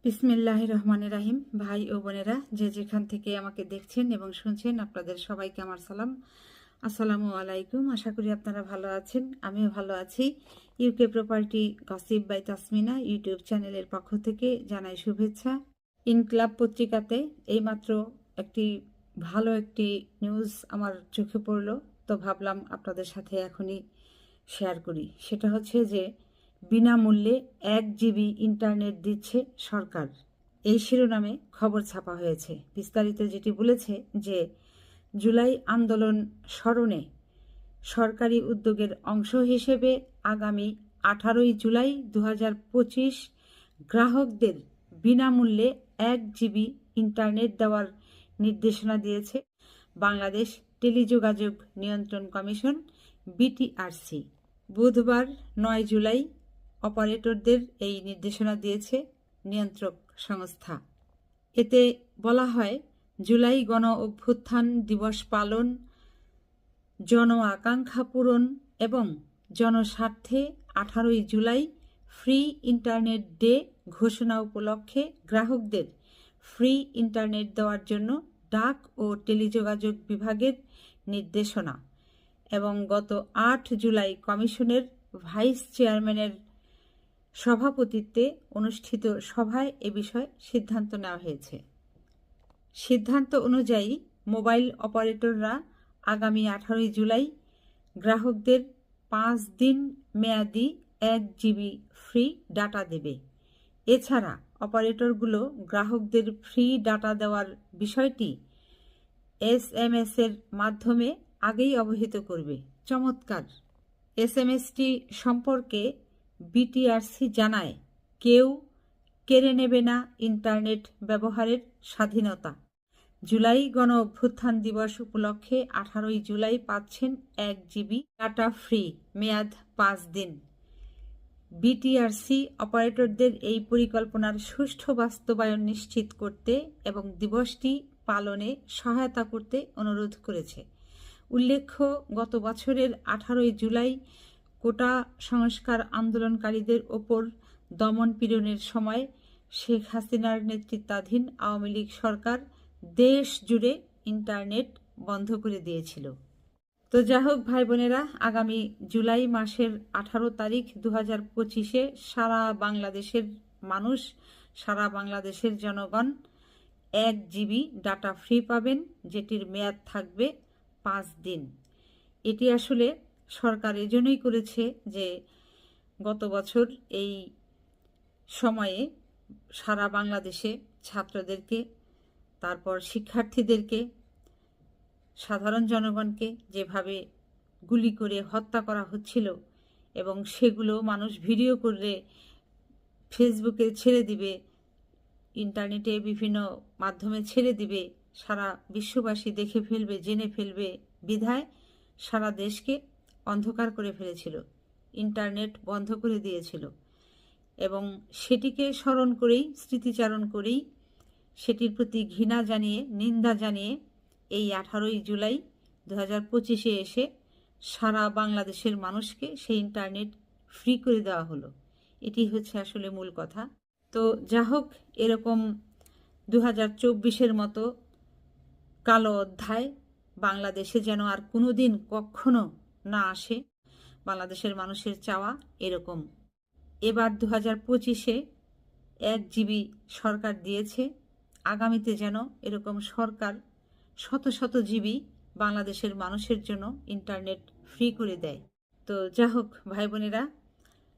বিসমিল্লাহির রহমানির রাহিম। ভাই ও বোনেরা, যে যেখান থেকে আমাকে দেখছেন এবং শুনছেন, আপনাদের সবাইকে আমার সালাম। আসসালামু আলাইকুম। আশা করি আপনারা ভালো আছেন, আমিও ভালো আছি। UK property gossip by Tasmina YouTube চ্যানেলের পক্ষ থেকে জানাই শুভেচ্ছা। ইনক্লাব পত্রিকাতে এইমাত্র ভালো একটি নিউজ আমার চোখে পড়ল, তো ভাবলাম আপনাদের সাথে এখনই শেয়ার করি। সেটা হচ্ছে যে বিনামূল্যে 1 জিবি ইন্টারনেট দিচ্ছে সরকার। এই শিরোনামে খবর ছাপা হয়েছে। বিস্তারিত যেটি বলেছে যে জুলাই আন্দোলন স্মরণে সরকারি উদ্যোগের অংশ হিসেবে আগামী 18 জুলাই 2025 গ্রাহকদের বিনামূল্যে 1 জিবি ইন্টারনেট দেওয়ার নির্দেশনা দিয়েছে বাংলাদেশ টেলিযোগাযোগ নিয়ন্ত্রণ কমিশন বিটিআরসি। বুধবার 9 জুলাই অপারেটরদের এই নির্দেশনা দিয়েছে নিয়ন্ত্রক সংস্থা। এতে বলা হয়, জুলাই গণ অভ্যুত্থান দিবস পালন, জন আকাঙ্ক্ষা পূরণ এবং জনস্বার্থে 18 জুলাই ফ্রি ইন্টারনেট ডে ঘোষণা উপলক্ষে গ্রাহকদের ফ্রি ইন্টারনেট দেওয়ার জন্য ডাক ও টেলিযোগাযোগ বিভাগের নির্দেশনা এবং গত 8 জুলাই কমিশনের ভাইস চেয়ারম্যানের সভাপতিত্বে অনুষ্ঠিত সভায় এ বিষয়ে সিদ্ধান্ত নেওয়া হয়েছে। সিদ্ধান্ত অনুযায়ী মোবাইল অপারেটররা আগামী 18 জুলাই গ্রাহকদের 5 দিন মেয়াদি 1 জিবি ফ্রি ডাটা দেবে। এছাড়া অপারেটরগুলো গ্রাহকদের ফ্রি ডাটা দেওয়ার বিষয়টি SMS এর মাধ্যমে আগেই অবহিত করবে। চমৎকার! SMSটি সম্পর্কে বিটিআরসি জানায়, কেউ কেড়ে নেবে না ইন্টারনেট ব্যবহারের স্বাধীনতা। জুলাই গণ অভ্যুত্থান দিবস উপলক্ষে 18 জুলাই পাচ্ছেন 1 জিবি ডাটা ফ্রি, মেয়াদ 5 দিন। বিটিআরসি অপারেটরদের এই পরিকল্পনার সুষ্ঠু বাস্তবায়ন নিশ্চিত করতে এবং দিবসটি পালনে সহায়তা করতে অনুরোধ করেছে। উল্লেখ্য, গত বছরের 18 জুলাই কোটা সংস্কার আন্দোলনকারীদের ওপর দমন পীড়নের সময় শেখ হাসিনার নেতৃত্বাধীন আওয়ামী লীগ সরকার দেশ জুড়ে ইন্টারনেট বন্ধ করে দিয়েছিল। তো যা হোক ভাই বোনেরা, আগামী জুলাই মাসের 18 তারিখ 2025-এ সারা বাংলাদেশের মানুষ, সারা বাংলাদেশের জনগণ 1 জিবি ডাটা ফ্রি পাবেন, যেটির মেয়াদ থাকবে 5 দিন। এটি আসলে সরকার এজন্যই করেছে যে গত বছর এই সময়ে সারা বাংলাদেশে ছাত্রদেরকে, তারপর শিক্ষার্থীদেরকে, সাধারণ জনগণকে যেভাবে গুলি করে হত্যা করা হচ্ছিল এবং সেগুলো মানুষ ভিডিও করে ফেসবুকে ছেড়ে দিবে, ইন্টারনেটে বিভিন্ন মাধ্যমে ছেড়ে দিবে, সারা বিশ্ববাসী দেখে ফেলবে, জেনে ফেলবে বিধায় সারা দেশকে অন্ধকার করে ফেলেছিল, ইন্টারনেট বন্ধ করে দিয়েছিল। এবং সেটিকে স্মরণ করেই, স্মৃতিচারণ করেই, সেটির প্রতি ঘৃণা জানিয়ে, নিন্দা জানিয়ে এই 18 জুলাই 2025-এ এসে সারা বাংলাদেশের মানুষকে সেই ইন্টারনেট ফ্রি করে দেওয়া হলো। এটি হচ্ছে আসলে মূল কথা। তো যা হোক, এরকম 2024-এর মতো কালো অধ্যায় বাংলাদেশে যেন আর কোনোদিন কখনো না আসে। বাংলাদেশের মানুষের চাওয়া এরকম। এবার 2025-এ 1 জিবি সরকার দিয়েছে, আগামীতে যেন এরকম সরকার শত শত জিবি বাংলাদেশের মানুষের জন্য ইন্টারনেট ফ্রি করে দেয়। তো যা হোক ভাই বোনেরা,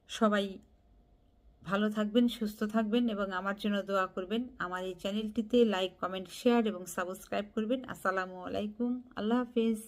সবাই ভালো থাকবেন, সুস্থ থাকবেন এবং আমার জন্য দোয়া করবেন। আমার এই চ্যানেলটিতে লাইক, কমেন্ট, শেয়ার এবং সাবস্ক্রাইব করবেন। আসসালামু আলাইকুম, আল্লাহ হাফেজ।